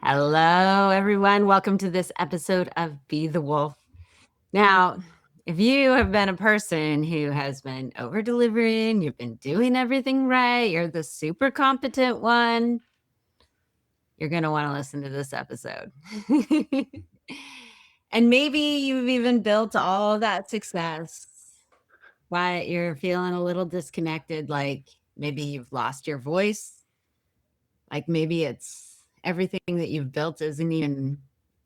Hello, everyone. Welcome to this episode of Be the Wolf. Now, if you have been a person who has been over delivering, you've been doing everything right, you're the super competent one, you're going to want to listen to this episode. And maybe you've even built all of that success, but you're feeling a little disconnected, like maybe you've lost your voice. Like maybe it's everything that you've built isn't even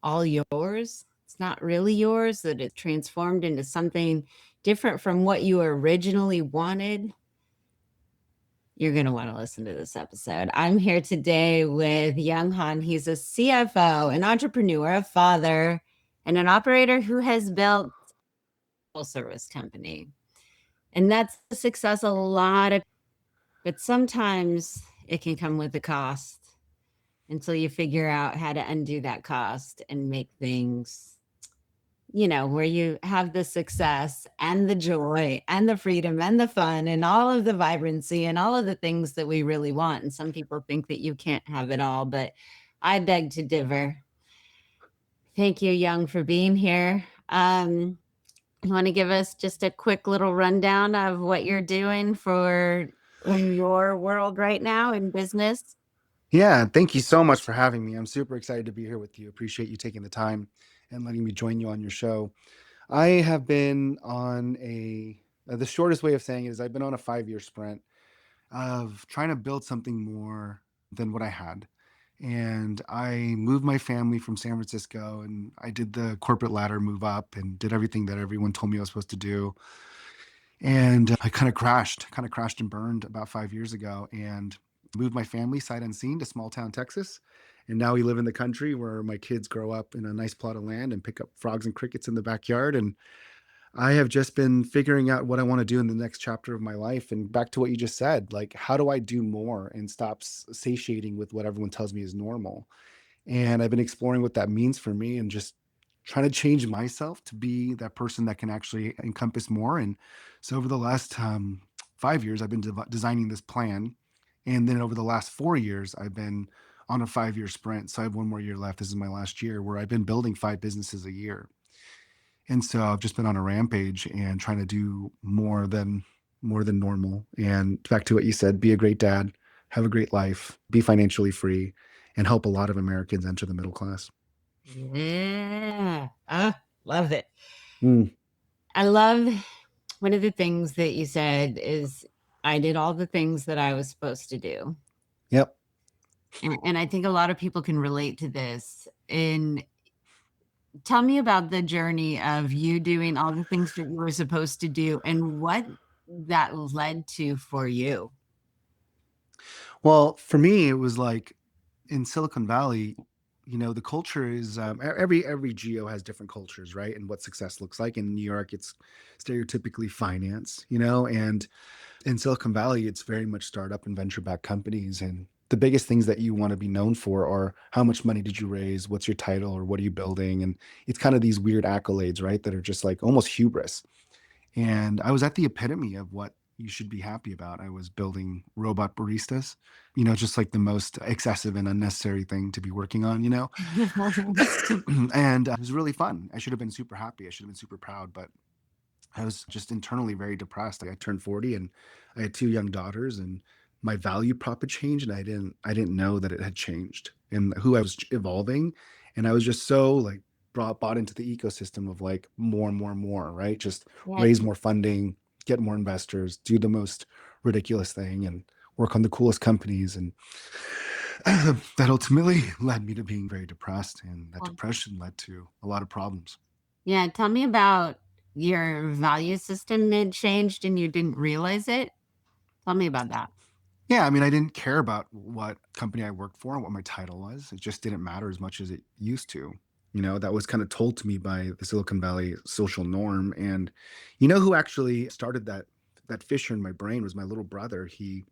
all yours. It's not really yours, that it's transformed into something different from what you originally wanted. You're going to want to listen to this episode. I'm here today with Young Han. He's a CFO, an entrepreneur, a father, and an operator who has built a full service company. And that's a success a lot of, but sometimes it can come with a cost until you figure out how to undo that cost and make things, where you have the success and the joy and the freedom and the fun and all of the vibrancy and all of the things that we really want. And some people think that you can't have it all, but I beg to differ. Thank you, Young, for being here. You want to give us just a quick little rundown of what you're doing for in your world right now in business? Yeah, thank you so much for having me. I'm super excited to be here with you. Appreciate you taking the time and letting me join you on your show. I have been on the shortest way of saying it is I've been on a 5-year sprint of trying to build something more than what I had. And I moved my family from San Francisco and I did the corporate ladder move up and did everything that everyone told me I was supposed to do. And I kind of crashed and burned about 5 years ago and moved my family sight unseen to small town Texas. And now we live in the country where my kids grow up in a nice plot of land and pick up frogs and crickets in the backyard. And I have just been figuring out what I want to do in the next chapter of my life. And back to what you just said, like, how do I do more and stop satiating with what everyone tells me is normal? And I've been exploring what that means for me and just trying to change myself to be that person that can actually encompass more. And so over the last 5 years, I've been designing this plan. And then over the last 4 years, I've been on a 5-year sprint. So I have one more year left. This is my last year where I've been building 5 businesses a year. And so I've just been on a rampage and trying to do more than normal. And back to what you said, be a great dad, have a great life, be financially free, and help a lot of Americans enter the middle class. Yeah. Love it. Mm, I love one of the things that you said is I did all the things that I was supposed to do. yep. And I think a lot of people can relate to this. And tell me about the journey of you doing all the things that you were supposed to do and what that led to for you. Well, for me, it was like in Silicon Valley, the culture is every geo has different cultures, right? And what success looks like. In New York, it's stereotypically finance, and in Silicon Valley, it's very much startup and venture backed companies. And the biggest things that you want to be known for are how much money did you raise? What's your title? Or what are you building? And it's kind of these weird accolades, right? That are just like almost hubris. And I was at the epitome of what you should be happy about. I was building robot baristas, just like the most excessive and unnecessary thing to be working on. And it was really fun. I should have been super happy. I should have been super proud, but I was just internally very depressed. Like, I turned 40 and I had 2 young daughters, and my value prop had changed, and I didn't know that it had changed and who I was evolving. And I was just so like bought into the ecosystem of like more and more and more, right? Just Yeah. raise more funding, get more investors, do the most ridiculous thing, and work on the coolest companies. And that ultimately led me to being very depressed. And that depression led to a lot of problems. Yeah. Tell me about your value system that changed and you didn't realize it. Tell me about that. Yeah, I mean, I didn't care about what company I worked for and what my title was. It just didn't matter as much as it used to. That was kind of told to me by the Silicon Valley social norm. And who actually started that fissure in my brain was my little brother. He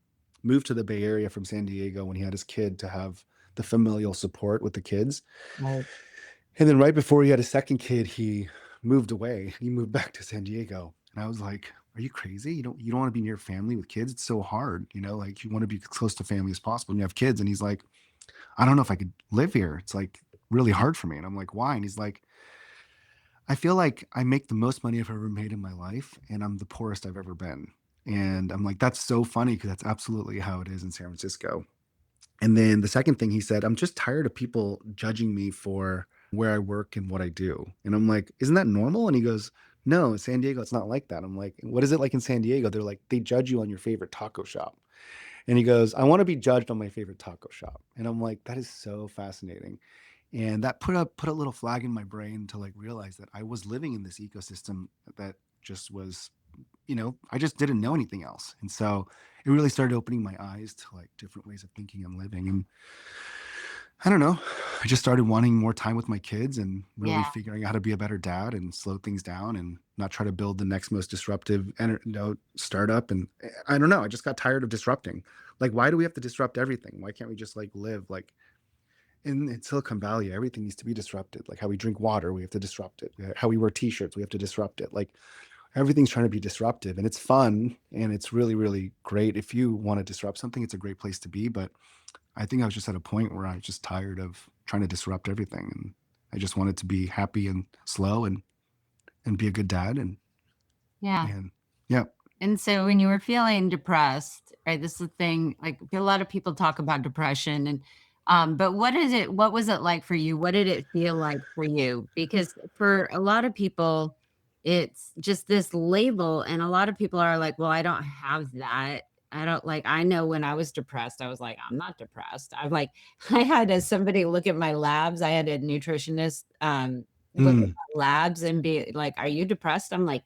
moved to the Bay Area from San Diego when he had his kid to have the familial support with the kids. Right. And then right before he had a second kid, he moved away. He moved back to San Diego. And I was like, are you crazy? You don't want to be near family with kids? It's so hard, like you want to be as close to family as possible and you have kids. And he's like, I don't know if I could live here. It's like really hard for me. And I'm like, why? And he's like, I feel like I make the most money I've ever made in my life, and I'm the poorest I've ever been. And I'm like, that's so funny because that's absolutely how it is in San Francisco. And then the second thing he said, I'm just tired of people judging me for where I work and what I do. And I'm like, isn't that normal? And he goes, no, in San Diego, it's not like that. I'm like, what is it like in San Diego? They're like, they judge you on your favorite taco shop. And he goes, I want to be judged on my favorite taco shop. And I'm like, that is so fascinating. And that put a little flag in my brain to like realize that I was living in this ecosystem that just was, I just didn't know anything else. And so it really started opening my eyes to like different ways of thinking and living. And I don't know, I just started wanting more time with my kids and really Yeah. figuring out how to be a better dad and slow things down and not try to build the next most disruptive startup. And I don't know, I just got tired of disrupting. Like, why do we have to disrupt everything? Why can't we just like live like in Silicon Valley, everything needs to be disrupted. Like how we drink water, we have to disrupt it. How we wear t-shirts, we have to disrupt it. Like everything's trying to be disruptive, and it's fun and it's really, really great. If you want to disrupt something, it's a great place to be. But I think I was just at a point where I was just tired of trying to disrupt everything. And I just wanted to be happy and slow and be a good dad. Yeah. And yeah. And so when you were feeling depressed, right, this is the thing, like a lot of people talk about depression and but what was it like for you? What did it feel like for you? Because for a lot of people, it's just this label, and a lot of people are like, well, I don't have that. I don't like I know when I was depressed, I was like, I'm not depressed. I'm like, I had somebody look at my labs. I had a nutritionist look at Mm, my labs and be like, are you depressed? I'm like,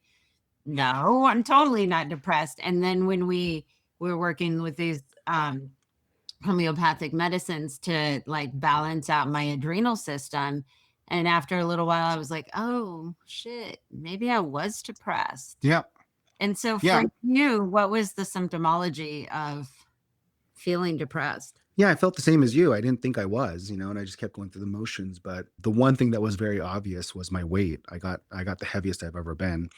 no, I'm totally not depressed. And then when we were working with these homeopathic medicines to like balance out my adrenal system, and after a little while, I was like, oh shit, maybe I was depressed. yeah. And so for Yeah. you, what was the symptomology of feeling depressed? Yeah, I felt the same as you. I didn't think I was, and I just kept going through the motions. But the one thing that was very obvious was my weight. I got the heaviest I've ever been.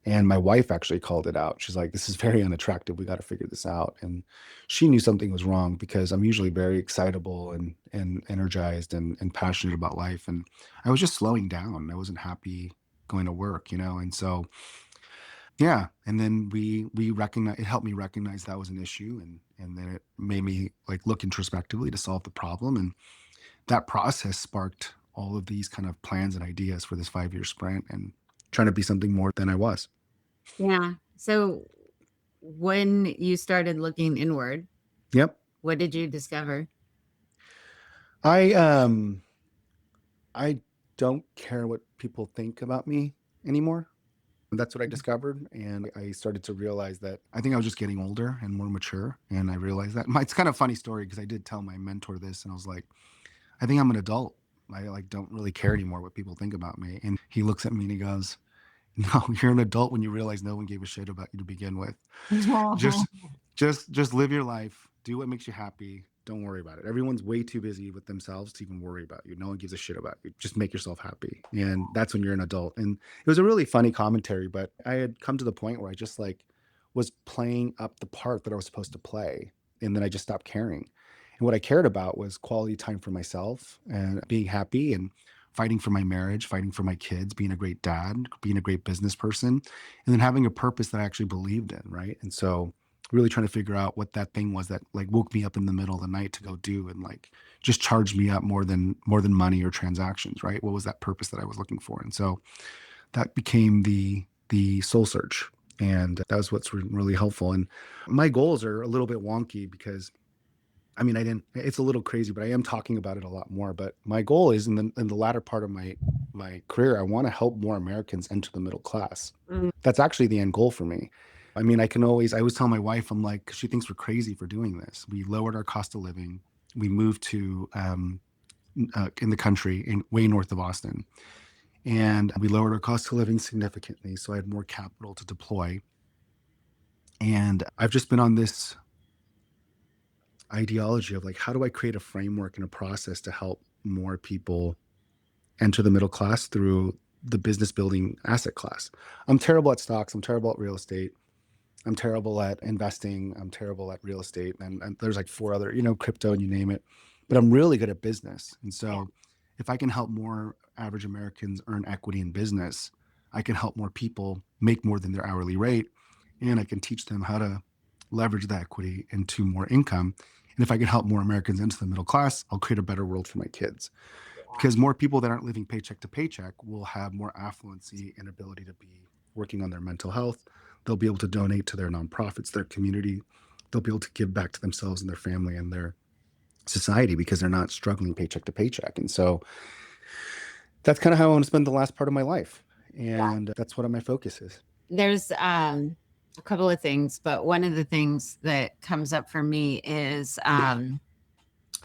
And my wife actually called it out. She's like, this is very unattractive. We got to figure this out. And she knew something was wrong because I'm usually very excitable and energized and passionate about life. And I was just slowing down. I wasn't happy going to work. And so yeah. And then we recognize it helped me recognize that was an issue, and then it made me like look introspectively to solve the problem. And that process sparked all of these kind of plans and ideas for this 5-year sprint and trying to be something more than I was. Yeah. So when you started looking inward, Yep. what did you discover? I I don't care what people think about me anymore. That's what I discovered. And I started to realize that I think I was just getting older and more mature. And I realized that it's kind of a funny story because I did tell my mentor this and I was like, I think I'm an adult. I like don't really care anymore what people think about me. And he looks at me and he goes, no, you're an adult when you realize no one gave a shit about you to begin with. Just just live your life, do what makes you happy. Don't worry about it. Everyone's way too busy with themselves to even worry about you. No one gives a shit about you. Just make yourself happy. And that's when you're an adult. And it was a really funny commentary, but I had come to the point where I just like was playing up the part that I was supposed to play. And then I just stopped caring. And what I cared about was quality time for myself and being happy and fighting for my marriage, fighting for my kids, being a great dad, being a great business person, and then having a purpose that I actually believed in. Right. And so really trying to figure out what that thing was that like woke me up in the middle of the night to go do and like just charged me up more than money or transactions. Right. What was that purpose that I was looking for? And so that became the soul search. And that was what's really helpful. And my goals are a little bit wonky because I mean, I didn't. It's a little crazy, but I am talking about it a lot more. But my goal is in the latter part of my career, I want to help more Americans enter the middle class. Mm. That's actually the end goal for me. I mean, I always tell my wife, I'm like, 'cause she thinks we're crazy for doing this. We lowered our cost of living. We moved to in the country in way north of Austin, and we lowered our cost of living significantly. So I had more capital to deploy, and I've just been on this ideology of like, how do I create a framework and a process to help more people enter the middle class through the business building asset class? I'm terrible at stocks. I'm terrible at real estate. I'm terrible at investing. I'm terrible at real estate. And there's like four other, crypto and you name it. but I'm really good at business. And Yeah. so if I can help more average Americans earn equity in business, I can help more people make more than their hourly rate. And I can teach them how to leverage that equity into more income. And if I can help more Americans into the middle class, I'll create a better world for my kids. Because more people that aren't living paycheck to paycheck will have more affluency and ability to be working on their mental health. They'll be able to donate to their nonprofits, their community. They'll be able to give back to themselves and their family and their society because they're not struggling paycheck to paycheck. And so that's kind of how I want to spend the last part of my life. And that's what my focus is. There's a couple of things, but one of the things that comes up for me is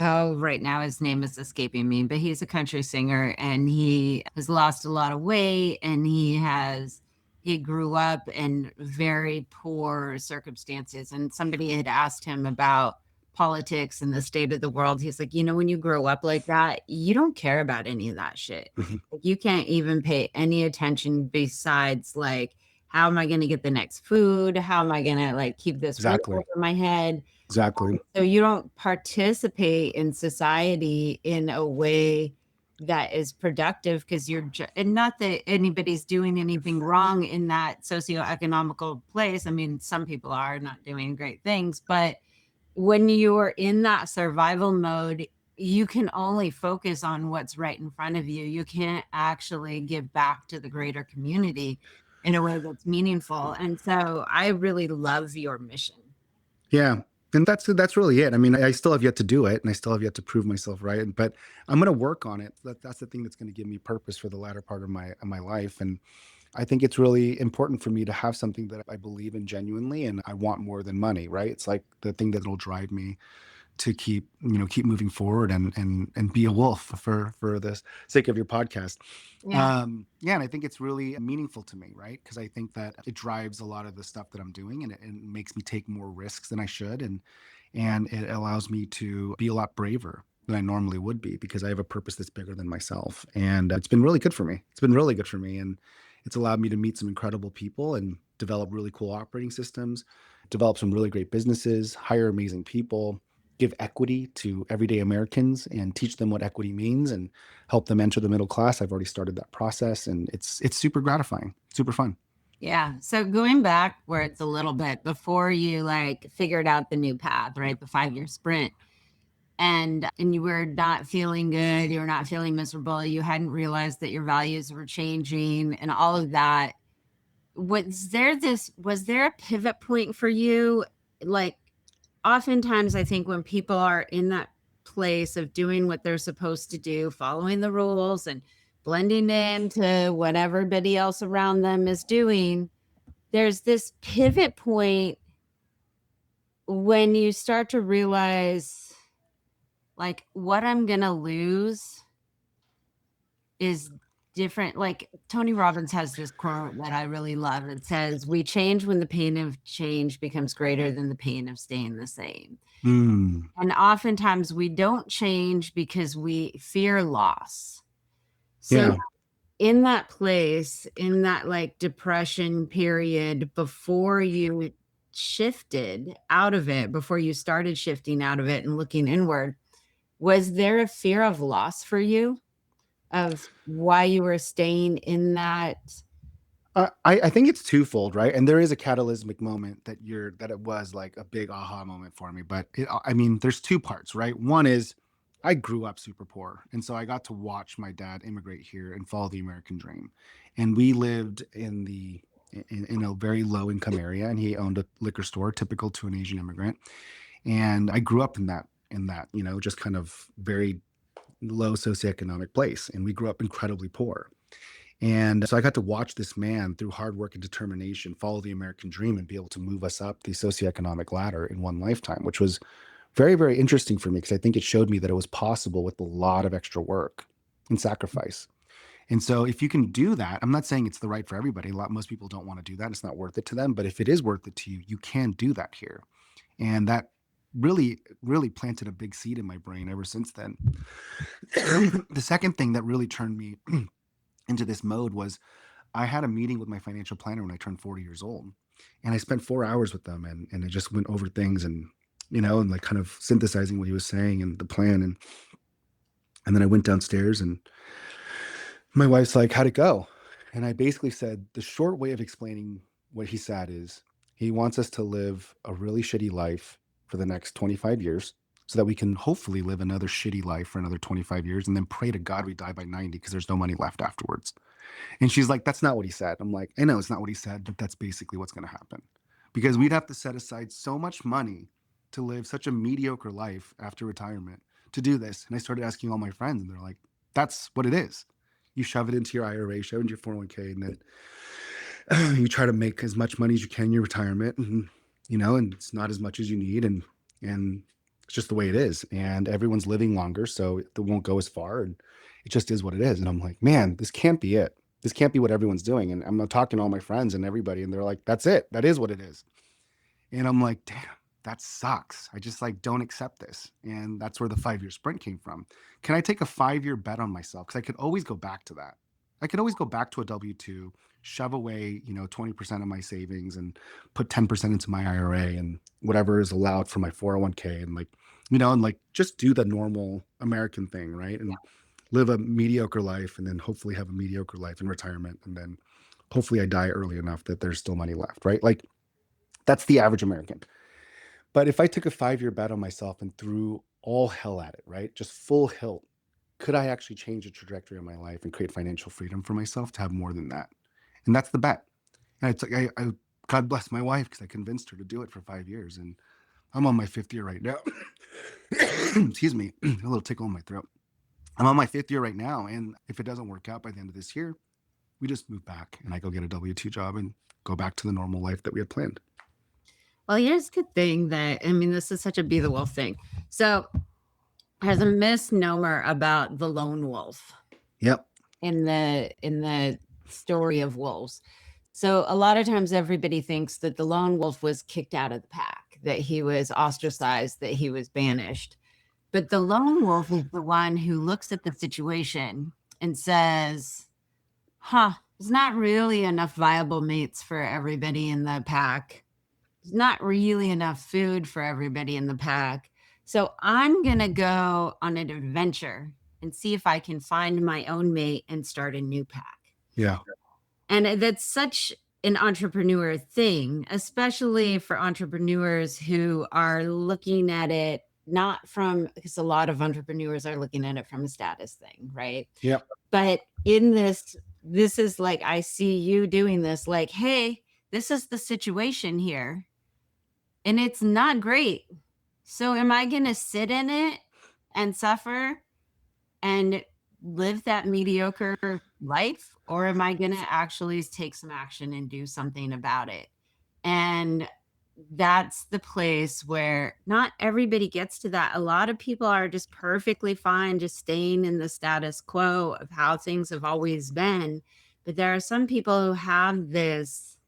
oh, right now his name is escaping me, but he's a country singer and he has lost a lot of weight and he grew up in very poor circumstances. And somebody had asked him about politics and the state of the world. He's like, when you grow up like that, you don't care about any of that shit. Like, you can't even pay any attention besides like, how am I going to get the next food? How am I going to like keep this roof Exactly. over my head? Exactly. So you don't participate in society in a way that is productive because and not that anybody's doing anything wrong in that socioeconomical place. I mean, some people are not doing great things, but when you're in that survival mode, you can only focus on what's right in front of you. You can't actually give back to the greater community in a way that's meaningful. And so I really love your mission. Yeah. And that's really it. I mean, I still have yet to do it and I still have yet to prove myself right. But I'm going to work on it. That's the thing that's going to give me purpose for the latter part of my life. And I think it's really important for me to have something that I believe in genuinely and I want more than money, right? It's like the thing that'll drive me to keep moving forward and be a wolf for the sake of your podcast. Yeah. Yeah, and I think it's really meaningful to me, right? Because I think that it drives a lot of the stuff that I'm doing, and it makes me take more risks than I should, and it allows me to be a lot braver than I normally would be because I have a purpose that's bigger than myself, and it's been really good for me. It's been really good for me, and it's allowed me to meet some incredible people and develop really cool operating systems, develop some really great businesses, hire amazing people, give equity to everyday Americans and teach them what equity means and help them enter the middle class. I've already started that process and it's super gratifying, super fun. Yeah. So going back where it's a little bit before you like figured out the new path, right? The 5 year sprint and you were not feeling good, you were not feeling miserable, you hadn't realized that your values were changing and all of that. Was there a pivot point for you? Like oftentimes I think when people are in that place of doing what they're supposed to do, following the rules and blending into what everybody else around them is doing, there's this pivot point when you start to realize like what I'm going to lose is different. Like Tony Robbins has this quote that I really love. It says, "We change when the pain of change becomes greater than the pain of staying the same." Mm, And oftentimes we don't change because we fear loss. So yeah. in that place, in that like depression period before you shifted out of it, before you started shifting out of it and looking inward, was there a fear of loss for you of why you were staying in that? I think it's twofold, right? And there is a catalysmic moment that it was like a big aha moment for me. But I mean, there's two parts, right? One is I grew up super poor, and so I got to watch my dad immigrate here and follow the American dream. And we lived in a very low income area, and he owned a liquor store, typical to an Asian immigrant. And I grew up in that just kind of very low socioeconomic place, and we grew up incredibly poor. And so I got to watch this man through hard work and determination follow the American dream and be able to move us up the socioeconomic ladder in one lifetime, which was very, very interesting for me because I think it showed me that it was possible with a lot of extra work and sacrifice. And so if you can do that, I'm not saying it's the right for everybody. Most people don't want to do that. It's not worth it to them. But if it is worth it to you, you can do that here. And that really, really planted a big seed in my brain ever since then. The second thing that really turned me into this mode was I had a meeting with my financial planner when I turned 40 years old. And I spent 4 hours with them and I just went over things and and like kind of synthesizing what he was saying and the plan. And then I went downstairs and my wife's like, "How'd it go?" And I basically said the short way of explaining what he said is he wants us to live a really shitty life for the next 25 years so that we can hopefully live another shitty life for another 25 years and then pray to God we die by 90 because there's no money left afterwards. And she's like, "That's not what he said." I'm like, "I know it's not what he said, but that's basically what's going to happen because we'd have to set aside so much money to live such a mediocre life after retirement to do this." And I started asking all my friends, and they're like, "That's what it is. You shove it into your IRA, shove it into your 401k, and then you try to make as much money as you can in your retirement, and it's not as much as you need, and it's just the way it is. And everyone's living longer, so it won't go as far, and it just is what it is." And I'm like, "Man, this can't be it. This can't be what everyone's doing." And I'm talking to all my friends and everybody, and they're like, "That's it. That is what it is." And I'm like, "Damn, that sucks. I just like don't accept this." And that's where the 5-year sprint came from. Can I take a 5-year bet on myself? Because I could always go back to that. I could always go back to a W-2, shove away, 20% of my savings and put 10% into my IRA and whatever is allowed for my 401k and like just do the normal American thing, right? And live a mediocre life and then hopefully have a mediocre life in retirement. And then hopefully I die early enough that there's still money left, right? Like that's the average American. But if I took a 5-year bet on myself and threw all hell at it, right? Just full hilt, could I actually change the trajectory of my life and create financial freedom for myself to have more than that? And that's the bet. And God bless my wife because I convinced her to do it for 5 years. And I'm on my fifth year right now. Excuse me, a little tickle in my throat. I'm on my fifth year right now. And if it doesn't work out by the end of this year, we just move back and I go get a W-2 job and go back to the normal life that we had planned. Well, here's the thing that I mean, this is such a be the wolf thing. So there's a misnomer about the lone wolf Yep. in the story of wolves. So a lot of times everybody thinks that the lone wolf was kicked out of the pack, that he was ostracized, that he was banished. But the lone wolf is the one who looks at the situation and says, huh, there's not really enough viable mates for everybody in the pack. There's not really enough food for everybody in the pack. So I'm going to go on an adventure and see if I can find my own mate and start a new pack. Yeah. And that's such an entrepreneur thing, especially for entrepreneurs who are looking at it not from, because a lot of entrepreneurs are looking at it from a status thing, right? Yep. But in this is like, I see you doing this, like, hey, this is the situation here and it's not great. So am I going to sit in it and suffer and live that mediocre life? Or am I going to actually take some action and do something about it? And that's the place where not everybody gets to that. A lot of people are just perfectly fine, just staying in the status quo of how things have always been. But there are some people who have this,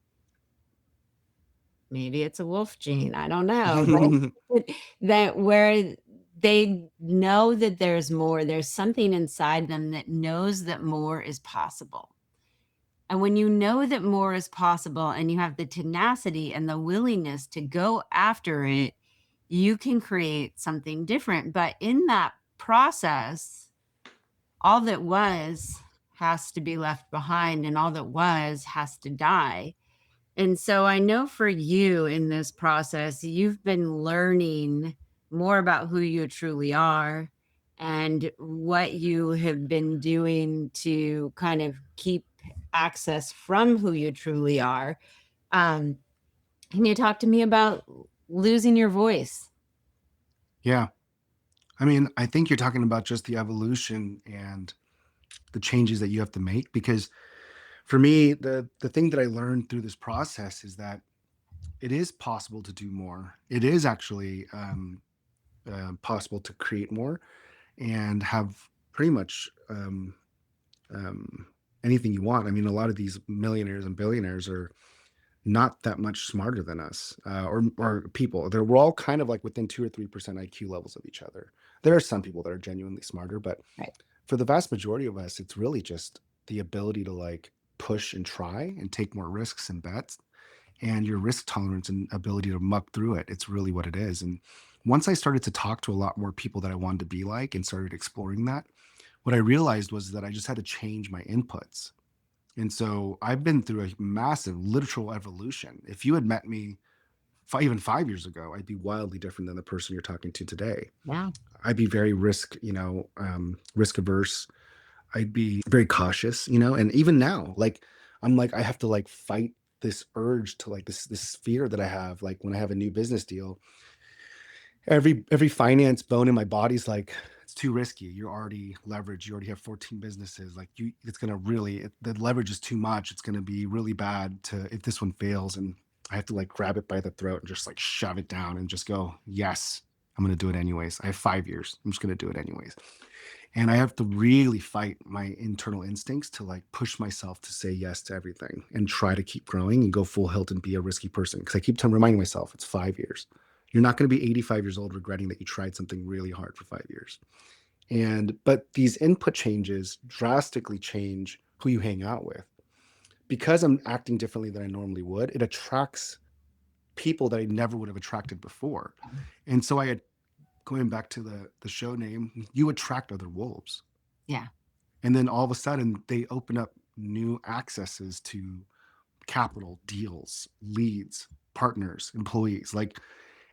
maybe it's a wolf gene, I don't know, but that where they know that there's more, there's something inside them that knows that more is possible. And when you know that more is possible and you have the tenacity and the willingness to go after it, you can create something different. But in that process, all that was has to be left behind and all that was has to die. And so I know for you in this process, you've been learning more about who you truly are and what you have been doing to kind of keep access from who you truly are. Um, can you talk to me about losing your voice? Yeah. I mean, I think you're talking about just the evolution and the changes that you have to make because for me, the thing that I learned through this process is that it is possible to do more. It is actually possible to create more and have pretty much um, anything you want. I mean, a lot of these millionaires and billionaires are not that much smarter than us or people. We're all kind of like within 2 or 3% IQ levels of each other. There are some people that are genuinely smarter, but Right. for the vast majority of us, it's really just the ability to like push and try and take more risks and bets and your risk tolerance and ability to muck through it. It's really what it is. And once I started to talk to a lot more people that I wanted to be like and started exploring that, what I realized was that I just had to change my inputs. And so I've been through a massive literal evolution. If you had met me even 5 years ago, I'd be wildly different than the person you're talking to today. Yeah. I'd be very risk averse. I'd be very cautious, and even now, like I'm like I have to like fight this urge to like this fear that I have, like when I have a new business deal. Every finance bone in my body's like, it's too risky. You're already leveraged. You already have 14 businesses. Like it's gonna the leverage is too much. It's gonna be really bad to if this one fails, and I have to like grab it by the throat and just like shove it down and just go, yes, I'm gonna do it anyways. I have 5 years. I'm just gonna do it anyways. And I have to really fight my internal instincts to like push myself to say yes to everything and try to keep growing and go full hilt and be a risky person. Cause I keep reminding myself it's 5 years. You're not going to be 85 years old regretting that you tried something really hard for 5 years. But these input changes drastically change who you hang out with. Because I'm acting differently than I normally would, it attracts people that I never would have attracted before. And so I had going back to the show name, you attract other wolves. Yeah. And then all of a sudden they open up new accesses to capital, deals, leads, partners, employees. Like,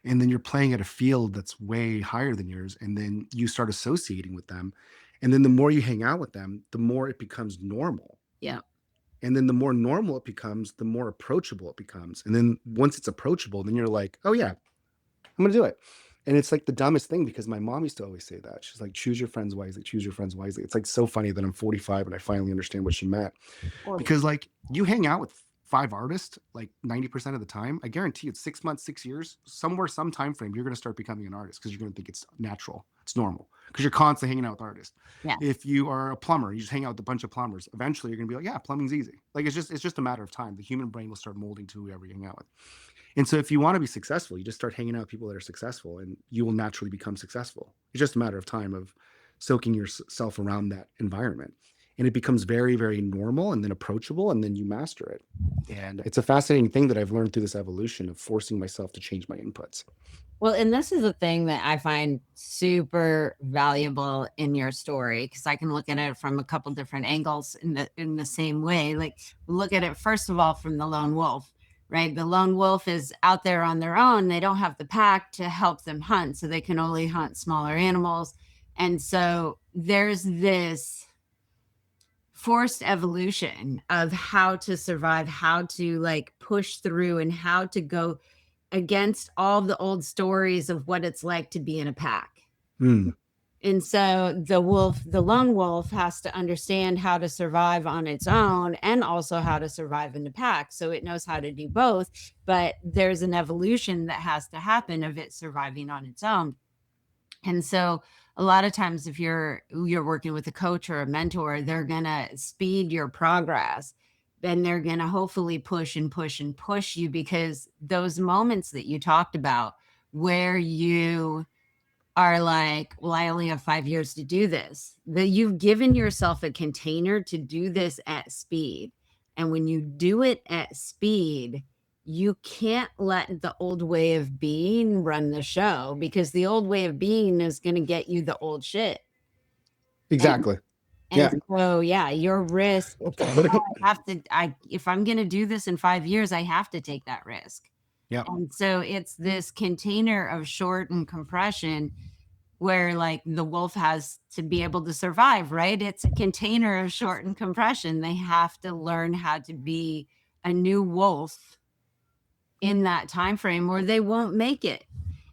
and then you're playing at a field that's way higher than yours. And then you start associating with them. And then the more you hang out with them, the more it becomes normal. Yeah. And then the more normal it becomes, the more approachable it becomes. And then once it's approachable, then you're like, oh yeah, I'm gonna do it. And it's like the dumbest thing because my mom used to always say that. She's like, choose your friends wisely, choose your friends wisely. It's like so funny that I'm 45 and I finally understand what she meant. Or Because like you hang out with five artists like 90% of the time, I guarantee it's 6 months, 6 years, somewhere, some time frame, you're gonna start becoming an artist because you're gonna think it's natural, it's normal, because you're constantly hanging out with artists. yes. If you are a plumber, you just hang out with a bunch of plumbers. Eventually you're gonna be like, yeah, plumbing's easy. Like it's just a matter of time. The human brain will start molding to whoever you hang out with. And so if you want to be successful, you just start hanging out with people that are successful and you will naturally become successful. It's just a matter of time of soaking yourself around that environment. And it becomes very, very normal and then approachable, and then you master it. And it's a fascinating thing that I've learned through this evolution of forcing myself to change my inputs. Well, and this is a thing that I find super valuable in your story because I can look at it from a couple different angles in the same way. Like look at it first of all from the lone wolf, right? The lone wolf is out there on their own. They don't have the pack to help them hunt, so they can only hunt smaller animals. And so there's this forced evolution of how to survive, how to like push through and how to go against all the old stories of what it's like to be in a pack. Mm, And so the lone wolf has to understand how to survive on its own and also how to survive in the pack. So it knows how to do both, but there's an evolution that has to happen of it surviving on its own. And so a lot of times if you're working with a coach or a mentor, they're going to speed your progress. Then they're going to hopefully push and push and push you because those moments that you talked about where you are like, well, I only have 5 years to do this. That you've given yourself a container to do this at speed. And when you do it at speed, you can't let the old way of being run the show because the old way of being is going to get you the old shit. And exactly. and Yeah. so yeah, your risk, it's like, oh, I have to I if I'm going to do this in 5 years, I have to take that risk. Yeah. And so it's this container of short and compression where like the wolf has to be able to survive, right? It's a container of short and compression. They have to learn how to be a new wolf in that time frame or they won't make it.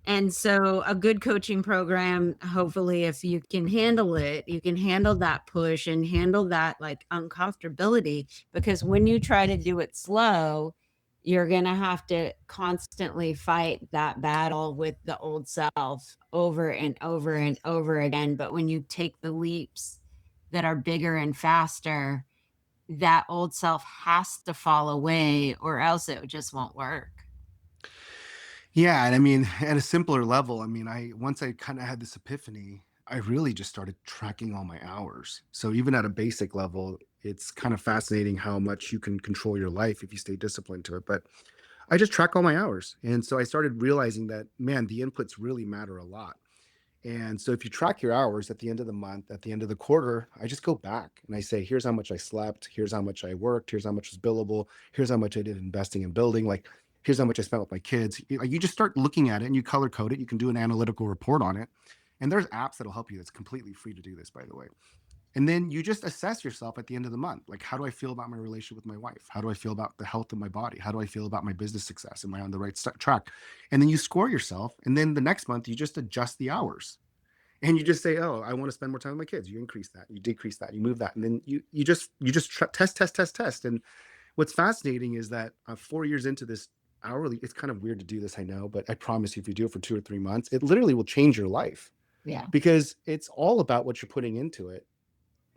And so a good coaching program, hopefully if you can handle it, you can handle that push and handle that like uncomfortability because when you try to do it slow, you're going to have to constantly fight that battle with the old self over and over and over again. But when you take the leaps that are bigger and faster, that old self has to fall away or else it just won't work. Yeah, and I mean, at a simpler level, I mean, I once I kind of had this epiphany, I really just started tracking all my hours. So even at a basic level, it's kind of fascinating how much you can control your life if you stay disciplined to it. But I just track all my hours. And so I started realizing that, man, the inputs really matter a lot. And so if you track your hours at the end of the month, at the end of the quarter, I just go back and I say, here's how much I slept, here's how much I worked, here's how much was billable, here's how much I did investing in building, like here's how much I spent with my kids. You just start looking at it and you color code it. You can do an analytical report on it. And there's apps that'll help you that's completely free to do this, by the way. And then you just assess yourself at the end of the month. Like, how do I feel about my relationship with my wife? How do I feel about the health of my body? How do I feel about my business success? Am I on the right track? And then you score yourself. And then the next month, you just adjust the hours and you just say, oh, I want to spend more time with my kids. You increase that, you decrease that, you move that. And then test. And what's fascinating is that 4 years into this hourly, it's kind of weird to do this, I know, but I promise you, if you do it for 2 or 3 months, it literally will change your life Yeah, because it's all about what you're putting into it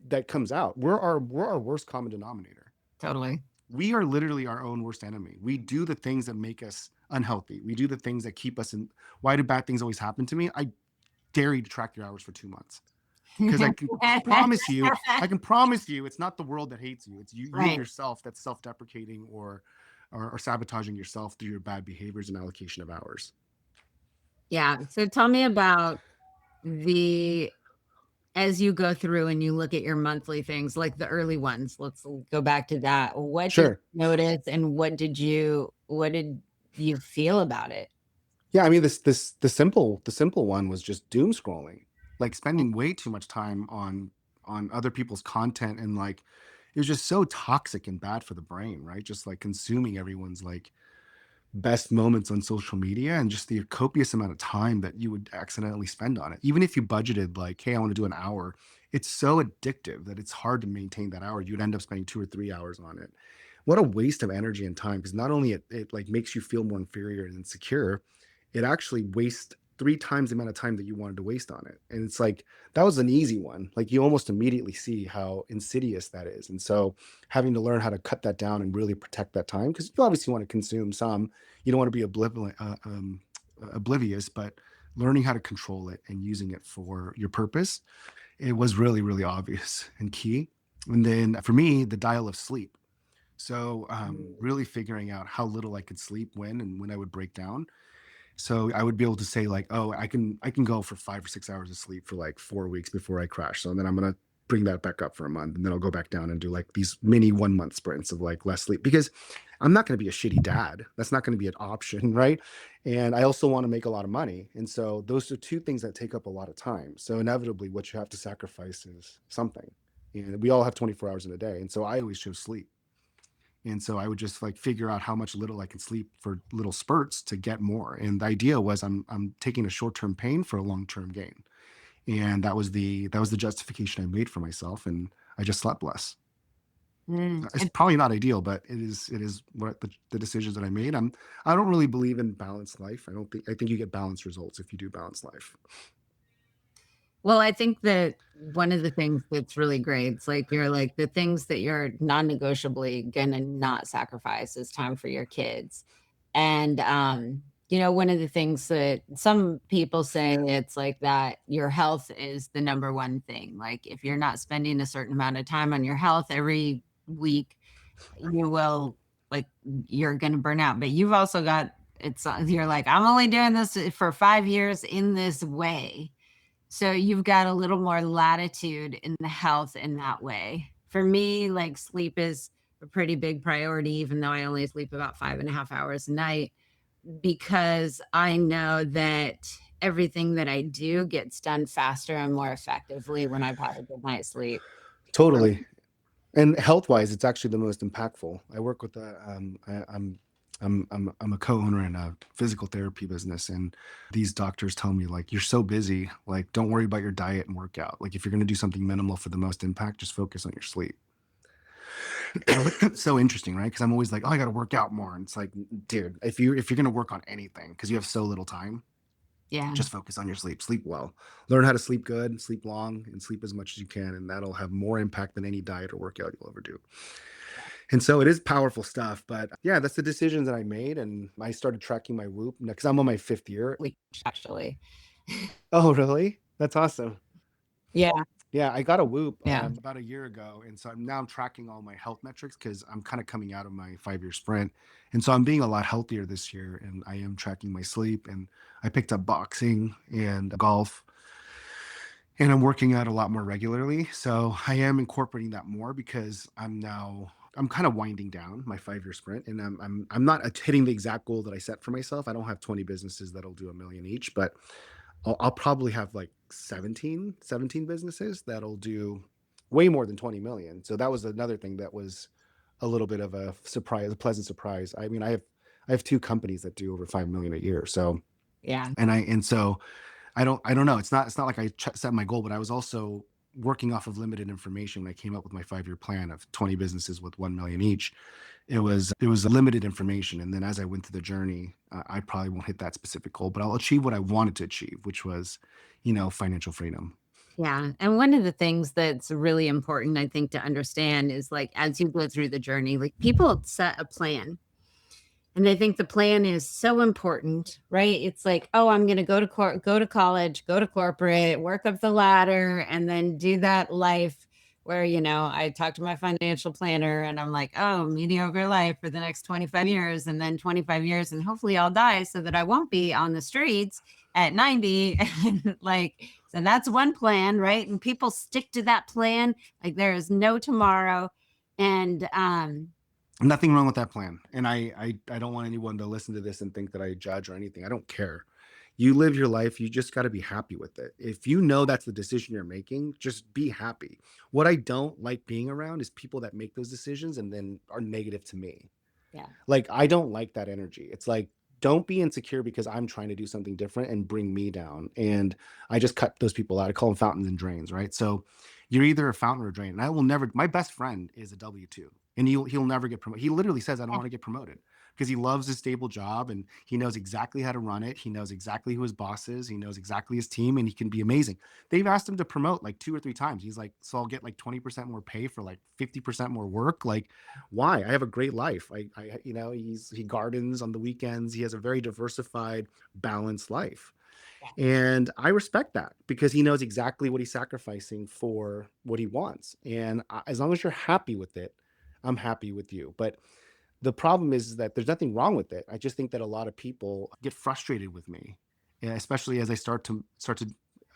that comes out. We're our worst common denominator. totally. We are literally our own worst enemy. We do the things that make us unhealthy. We do the things that keep us in. Why do bad things always happen to me? I dare you to track your hours for 2 months because I can promise you, it's not the world that hates you. It's you Right. yourself that's self-deprecating or sabotaging yourself through your bad behaviors and allocation of hours. Yeah. So tell me about the as you go through and you look at your monthly things, like the early ones, let's go back to that. What did Sure. you notice and what did you feel about it? Yeah, I mean this the simple one was just doom scrolling, like spending way too much time on other people's content and like it was just so toxic and bad for the brain, right? Just like consuming everyone's like best moments on social media and just the copious amount of time that you would accidentally spend on it. Even if you budgeted like, hey, I want to do an hour, it's so addictive that it's hard to maintain that hour. You'd end up spending 2 or 3 hours on it. What a waste of energy and time, because not only it like makes you feel more inferior and insecure, it actually wastes 3 times the amount of time that you wanted to waste on it. And it's like that was an easy one. Like you almost immediately see how insidious that is. And so having to learn how to cut that down and really protect that time, because you obviously want to consume some, you don't want to be oblivious, but learning how to control it and using it for your purpose, it was really, really obvious and key. And then for me, the dial of sleep. So really figuring out how little I could sleep when and when I would break down. So I would be able to say like, oh, I can go for 5 or 6 hours of sleep for like 4 weeks before I crash. So then I'm gonna bring that back up for a month, and then I'll go back down and do like these mini 1 month sprints of like less sleep because I'm not going to be a shitty dad. That's not going to be an option, right? And I also want to make a lot of money, and so those are two things that take up a lot of time. So inevitably, what you have to sacrifice is something. And we all have 24 hours in a day, and so I always chose sleep. And so I would just like figure out how much little I can sleep for little spurts to get more. And the idea was I'm taking a short-term pain for a long-term gain. And that was the justification I made for myself. And I just slept less. Mm. It's probably not ideal, but it is what the decisions that I made. I don't really believe in balanced life. I think you get balanced results if you do balanced life. Well, I think that one of the things that's really great, it's like you're like the things that you're non-negotiably gonna not sacrifice is time for your kids. And one of the things that some people say it's like that your health is the number one thing. Like if you're not spending a certain amount of time on your health every week, you will like you're gonna burn out. But you've also got you're like, I'm only doing this for 5 years in this way, so you've got a little more latitude in the health in that way. For me, like sleep is a pretty big priority, even though I only sleep about 5.5 hours a night, because I know that everything that I do gets done faster and more effectively when I've had a good night's sleep. Totally. And health wise, it's actually the most impactful. I work with I'm a co-owner in a physical therapy business, and these doctors tell me like, you're so busy, like don't worry about your diet and workout. Like if you're going to do something minimal for the most impact, just focus on your sleep. So interesting, right? Because I'm always like, oh, I got to work out more, and it's like, dude, if you're going to work on anything because you have so little time, Yeah. just focus on your sleep. Sleep well. Learn how to sleep good, sleep long, and sleep as much as you can, and that'll have more impact than any diet or workout you'll ever do. And so it is powerful stuff. But yeah, that's the decisions that I made. And I started tracking my Whoop because I'm on my 5th year. Actually. Oh, really? That's awesome. Yeah. Yeah, I got a Whoop Yeah. about a year ago, and so I'm tracking all my health metrics because I'm kind of coming out of my 5 year sprint, and so I'm being a lot healthier this year, and I am tracking my sleep, and I picked up boxing and golf, and I'm working out a lot more regularly. So I am incorporating that more because I'm kind of winding down my 5 year sprint, and I'm not hitting the exact goal that I set for myself. I don't have 20 businesses that'll do a million each, but I'll probably have like 17 businesses that'll do way more than 20 million. So that was another thing that was a little bit of a surprise, a pleasant surprise. I mean, I have two companies that do over 5 million a year. So Yeah. and so I don't know. It's not like I set my goal, but I was also working off of limited information when I came up with my 5 year plan of 20 businesses with 1 million each. It was limited information, and then as I went through the journey, I probably won't hit that specific goal, but I'll achieve what I wanted to achieve, which was, financial freedom. Yeah. And one of the things that's really important, I think, to understand is like as you go through the journey, like people set a plan and they think the plan is so important, right? It's like, oh, I'm going to go to college, go to corporate, work up the ladder, and then do that life where, I talk to my financial planner and I'm like, oh, mediocre life for the next 25 years and then 25 years. And hopefully I'll die so that I won't be on the streets at 90. And like, so that's one plan, right? And people stick to that plan. Like there is no tomorrow. And, Nothing wrong with that plan. And I don't want anyone to listen to this and think that I judge or anything. I don't care. You live your life, you just got to be happy with it. If you know that's the decision you're making, just be happy. What I don't like being around is people that make those decisions and then are negative to me. yeah. Like, I don't like that energy. It's like, don't be insecure because I'm trying to do something different and bring me down. And I just cut those people out. I call them fountains and drains, right? So you're either a fountain or a drain. And I will never, my best friend is a W 2, and he'll never get promoted. He literally says, I don't want to get promoted because he loves his stable job and he knows exactly how to run it. He knows exactly who his boss is. He knows exactly his team, and he can be amazing. They've asked him to promote like 2 or 3 times. He's like, so I'll get like 20% more pay for like 50% more work. Like, why? I have a great life. He gardens on the weekends. He has a very diversified, balanced life. And I respect that because he knows exactly what he's sacrificing for what he wants. And as long as you're happy with it, I'm happy with you. But the problem is that there's nothing wrong with it. I just think that a lot of people get frustrated with me, especially as I start to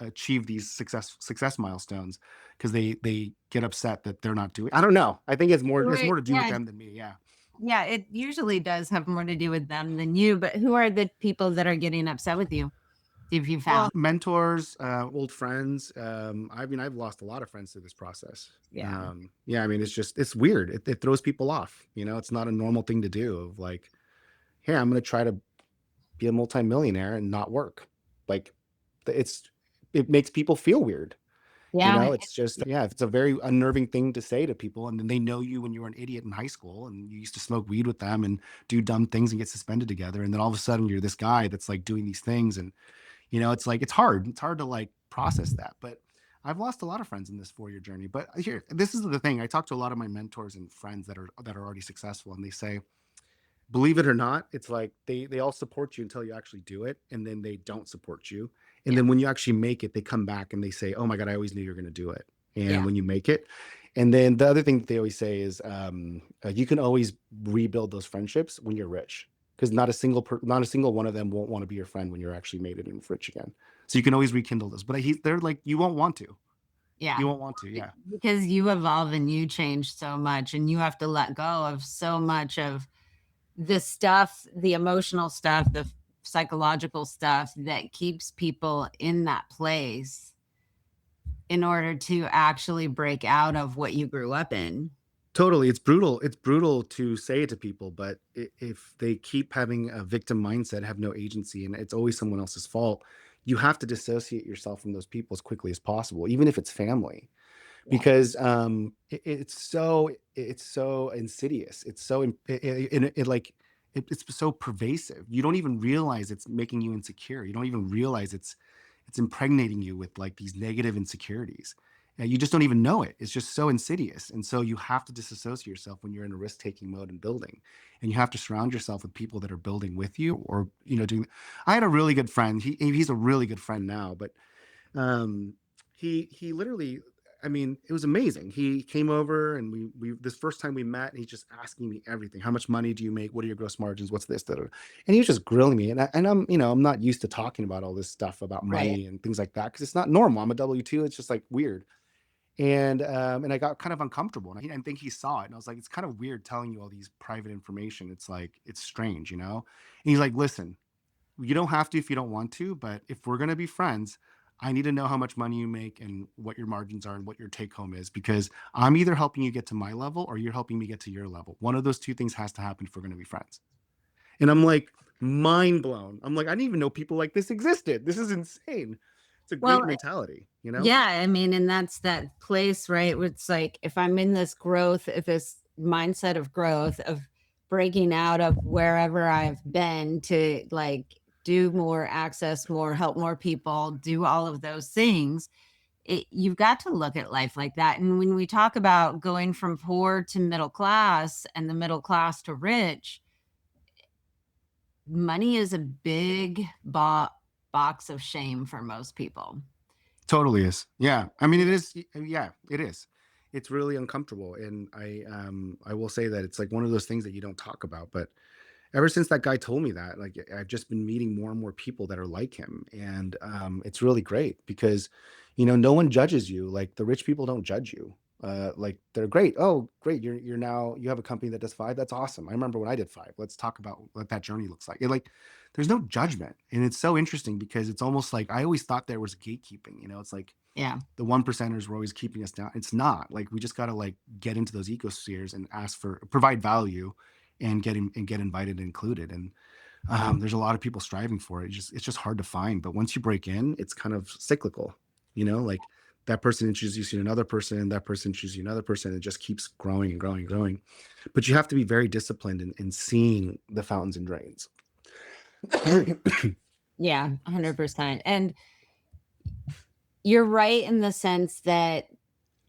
achieve these success milestones, because they get upset that they're not doing. I don't know. I think it's Right. more to do with Yeah. them than me. Yeah. Yeah. It usually does have more to do with them than you. But who are the people that are getting upset with you? If you found? Mentors, old friends. I mean, I've lost a lot of friends through this process. Yeah. Yeah, I mean, it's weird. It throws people off. It's not a normal thing to do. Of like, hey, I'm going to try to be a multimillionaire and not work. Like, it's it makes people feel weird. Yeah. It's just, yeah, it's a very unnerving thing to say to people, and then they know you when you were an idiot in high school and you used to smoke weed with them and do dumb things and get suspended together, and then all of a sudden you're this guy that's like doing these things, and it's like it's hard to like process that. But I've lost a lot of friends in this 4 year journey. But here, this is the thing. I talk to a lot of my mentors and friends that are already successful, and they say, believe it or not, it's like they all support you until you actually do it, and then they don't support you. And Yeah. then when you actually make it, they come back and they say, oh my god, I always knew you were going to do it. And Yeah. when you make it, and then the other thing that they always say is, you can always rebuild those friendships when you're rich, because not a single one of them won't want to be your friend when you're actually made it and rich again. So you can always rekindle this. But they're like, you won't want to. Yeah. You won't want to. Yeah. Because you evolve and you change so much and you have to let go of so much of the stuff, the emotional stuff, the psychological stuff that keeps people in that place in order to actually break out of what you grew up in. Totally. It's brutal. It's brutal to say it to people, but if they keep having a victim mindset, have no agency, and it's always someone else's fault, you have to dissociate yourself from those people as quickly as possible, even if it's family, Yeah. because it's so insidious. It's so it's so pervasive. You don't even realize it's making you insecure. You don't even realize it's impregnating you with like these negative insecurities. You just don't even know it. It's just so insidious. And so you have to disassociate yourself when you're in a risk taking mode and building. And you have to surround yourself with people that are building with you, or, doing. I had a really good friend. He's a really good friend now, but um, he literally. I mean, it was amazing. He came over and we this first time we met, and he's just asking me everything. How much money do you make? What are your gross margins? What's this? Da, da, da. And he was just grilling me. And I'm, I'm not used to talking about all this stuff about Right. money and things like that because it's not normal. I'm a W-2. It's just like weird. And I got kind of uncomfortable, and I didn't think he saw it. And I was like, it's kind of weird telling you all these private information. It's like it's strange, you know? And he's like, listen, you don't have to if you don't want to, but if we're going to be friends, I need to know how much money you make and what your margins are and what your take home is, because I'm either helping you get to my level or you're helping me get to your level. One of those two things has to happen if we're going to be friends. And I'm like, mind blown. I'm like, I didn't even know people like this existed. This is insane. It's a great Well, mentality, you know? yeah, I mean, and that's that place, right? Where it's like if I'm in this growth, if this mindset of growth, of breaking out of wherever I've been to like do more, access more, help more people, do all of those things, you've got to look at life like that. And when we talk about going from poor to middle class and the middle class to rich, money is a big box of shame for most people. Totally is. Yeah. I mean, it is. Yeah, it is. It's really uncomfortable. And I will say that it's like one of those things that you don't talk about, but ever since that guy told me that, like I've just been meeting more and more people that are like him, and it's really great because, no one judges you. Like the rich people don't judge you. Like they're great. Oh, great! You're now you have a company that does five. That's awesome. I remember when I did five. Let's talk about what that journey looks like. Like there's no judgment, and it's so interesting because it's almost like I always thought there was gatekeeping. It's like Yeah. the one percenters were always keeping us down. It's not. Like we just got to like get into those ecospheres and ask for provide value and get invited and included. And there's a lot of people striving for it. It's just hard to find. But once you break in, it's kind of cyclical. Like that person introduces you to another person, that person introduces you to another person. It just keeps growing and growing and growing. But you have to be very disciplined in seeing the fountains and drains. Yeah, 100%. And you're right in the sense that,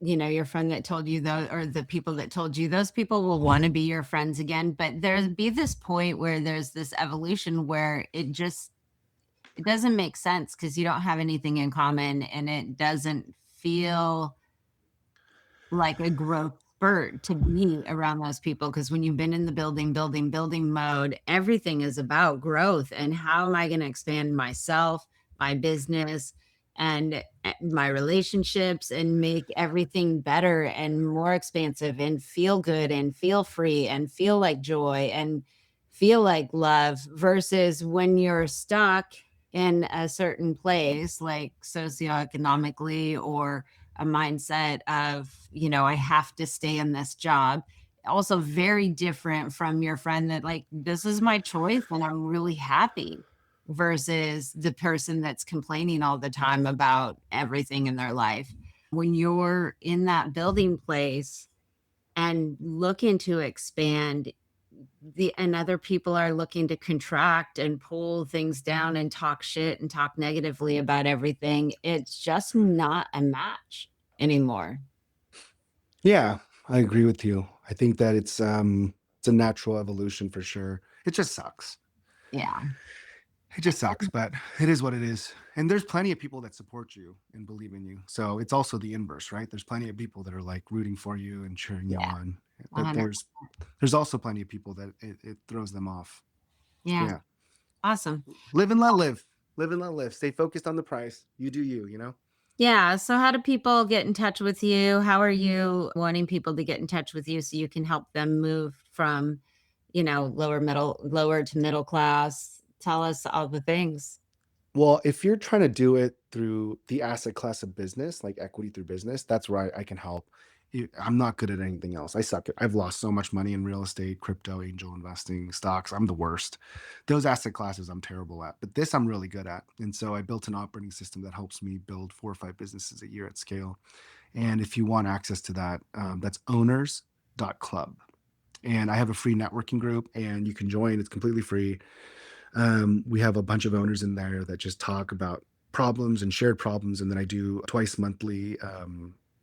your friend that told you those, or the people that told you, those people will want to be your friends again. But there's be this point where there's this evolution where it doesn't make sense because you don't have anything in common and it doesn't feel like a growth spurt to be around those people, because when you've been in the building mode, everything is about growth and how am I going to expand myself, my business, and my relationships and make everything better and more expansive and feel good and feel free and feel like joy and feel like love, versus when you're stuck in a certain place, like socioeconomically, or a mindset of, I have to stay in this job. Also, very different from your friend that, like, this is my choice and I'm really happy, versus the person that's complaining all the time about everything in their life. When you're in that building place and looking to expand, and other people are looking to contract and pull things down and talk shit and talk negatively about everything, it's just not a match anymore. Yeah, I agree with you. I think that it's a natural evolution for sure. It just sucks. Yeah. It just sucks, but it is what it is. And there's plenty of people that support you and believe in you. So it's also the inverse, right? There's plenty of people that are like rooting for you and cheering you Yeah. on. But 100. there's also plenty of people that it throws them off. Yeah. Yeah. Awesome. Live and let live. Live and let live. Stay focused on the price. You do you. Yeah. So, how do people get in touch with you? How are you wanting people to get in touch with you so you can help them move from, lower to middle class? Tell us all the things. Well, if you're trying to do it through the asset class of business, like equity through business, that's where I can help. I'm not good at anything else. I suck at. I've lost so much money in real estate, crypto, angel investing, stocks. I'm the worst. Those asset classes I'm terrible at, but this I'm really good at. And so I built an operating system that helps me build 4 or 5 businesses a year at scale. And if you want access to that, that's owners.club. And I have a free networking group, and you can join. It's completely free. We have a bunch of owners in there that just talk about problems and shared problems, and then I do twice monthly.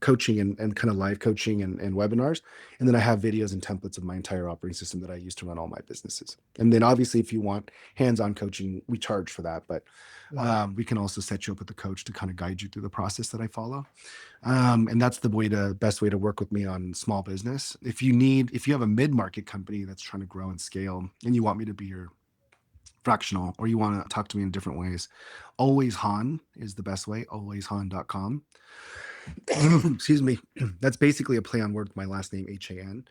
coaching and kind of live coaching and webinars. And then I have videos and templates of my entire operating system that I use to run all my businesses. And then obviously, if you want hands-on coaching, we charge for that, but Yeah. we can also set you up with a coach to kind of guide you through the process that I follow. And that's the best way to work with me on small business. If you have a mid-market company that's trying to grow and scale and you want me to be your fractional, or you want to talk to me in different ways, always Han is the best way, alwayshan.com. Excuse me. That's basically a play on word with my last name, HAN,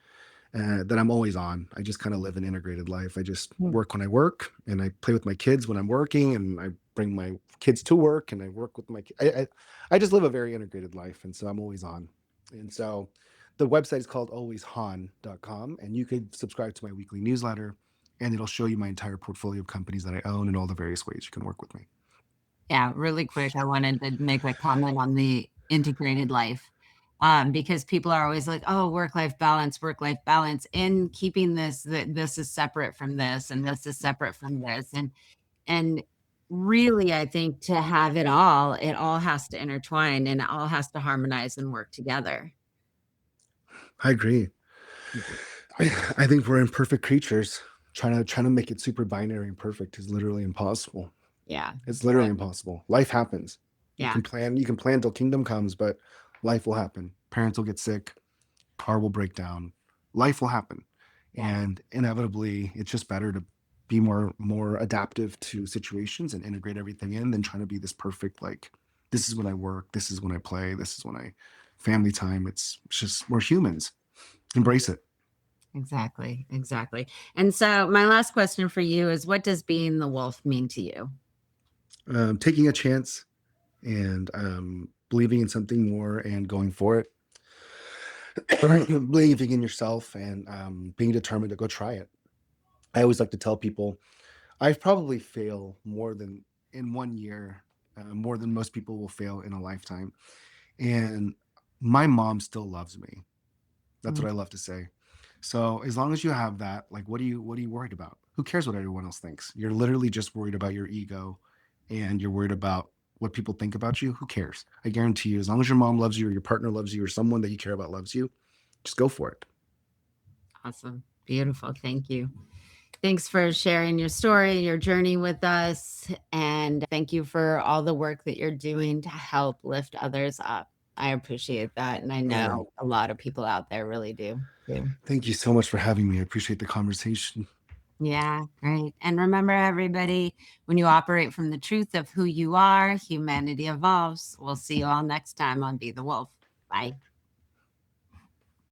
that I'm always on. I just kind of live an integrated life. I just Mm. work when I work, and I play with my kids when I'm working, and I bring my kids to work, and I work with I just live a very integrated life, and so I'm always on. And so the website is called alwayshan.com, and you could subscribe to my weekly newsletter, and it'll show you my entire portfolio of companies that I own and all the various ways you can work with me. Yeah, really quick, I wanted to make a comment on the integrated life, because people are always like, "Oh, work life balance," and keeping this that this is separate from this, and this is separate from this, and really, I think to have it all has to intertwine and it all has to harmonize and work together. I agree. I think we're imperfect creatures. Trying to make it super binary and perfect is literally impossible. Yeah, It's literally impossible. Life happens. yeah, You can plan till kingdom comes, but life will happen. Parents will get sick, car will break down. Life will happen. yeah, And inevitably, it's just better to be more adaptive to situations and integrate everything in than trying to be this perfect, like, this is when I work, this is when I play, this is when I family time. It's just we're humans. Embrace it. exactly, exactly. And so my last question for you is, what does being the wolf mean to you? Taking a chance and believing in something more and going for it. Believing in yourself and being determined to go try it. I always like to tell people I probably fail more than in 1 year, more than most people will fail in a lifetime. And my mom still loves me. That's Mm, what I love to say. So as long as you have that, like, what are you worried about? Who cares what everyone else thinks? You're literally just worried about your ego, and you're worried about what people think about you. Who cares? I guarantee you, as long as your mom loves you, or your partner loves you, or someone that you care about loves you, just go for it. awesome. Beautiful. Thank you. Thanks for sharing your story, your journey with us. And thank you for all the work that you're doing to help lift others up. I appreciate that. And I Man, know a lot of people out there really do too. thank you so much for having me. I appreciate the conversation. Yeah, great. And remember, everybody, when you operate from the truth of who you are, humanity evolves. We'll see you all next time on Be the Wolf. Bye.